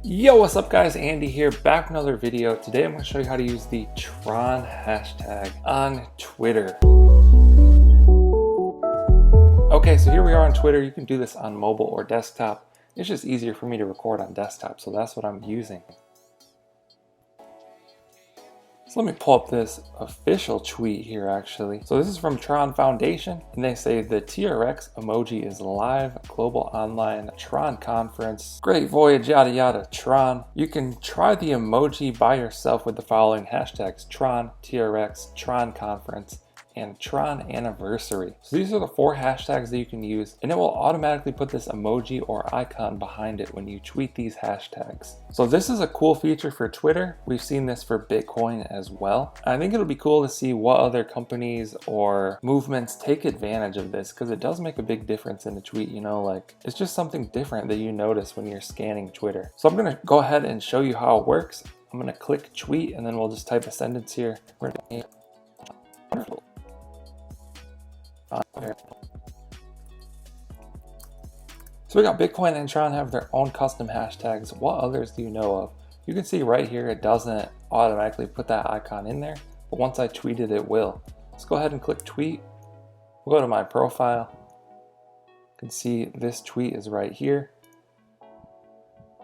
Yo, what's up guys? Andy here, back with another video. Today I'm going to show you how to use the Tron hashtag on Twitter. Okay, so here we are on Twitter. You can do this on mobile or desktop. It's just easier for me to record on desktop, so that's what I'm using. So let me pull up this official tweet here actually. So this is from Tron Foundation, and they say the TRX emoji is live global online Tron conference. Great voyage, yada yada, Tron. You can try the emoji by yourself with the following hashtags: Tron, TRX, Tron conference, and Tron anniversary. So these are the 4 hashtags that you can use, and it will automatically put this emoji or icon behind it when you tweet these hashtags. So this is a cool feature for Twitter. We've seen this for Bitcoin as well. I think it'll be cool to see what other companies or movements take advantage of this, because it does make a big difference in a tweet, you know, like it's just something different that you notice when you're scanning Twitter. So I'm gonna go ahead and show you how it works. I'm gonna click tweet and then we'll just type a sentence here. So we got Bitcoin and Tron have their own custom hashtags. What others do you know of? You can see right here it doesn't automatically put that icon in there, but once I tweet it, it will. Let's go ahead and click tweet. We'll go to my profile. You can see this tweet is right here.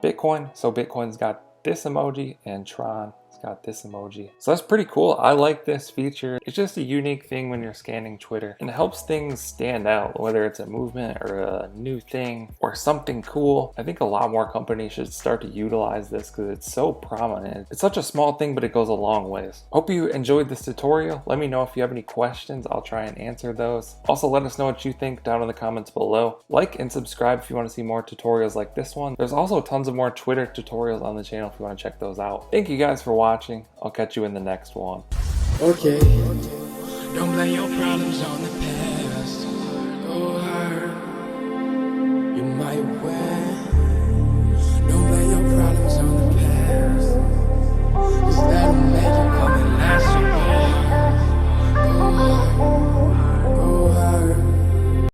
Bitcoin, so Bitcoin's got this emoji, and Tron has got this emoji. So that's pretty cool. I like this feature. It's just a unique thing when you're scanning Twitter, and it helps things stand out, whether it's a movement or a new thing or something cool. I think a lot more companies should start to utilize this because it's so prominent. It's such a small thing, but it goes a long ways. Hope you enjoyed this tutorial. Let me know if you have any questions. I'll try and answer those. Also, let us know what you think down in the comments below. Like and subscribe if you want to see more tutorials like this one. There's also tons of more Twitter tutorials on the channel if you want to check those out. Thank you guys for watching. I'll catch you in the next one. Okay. Don't blame your problems on the past. Go hard. You might wear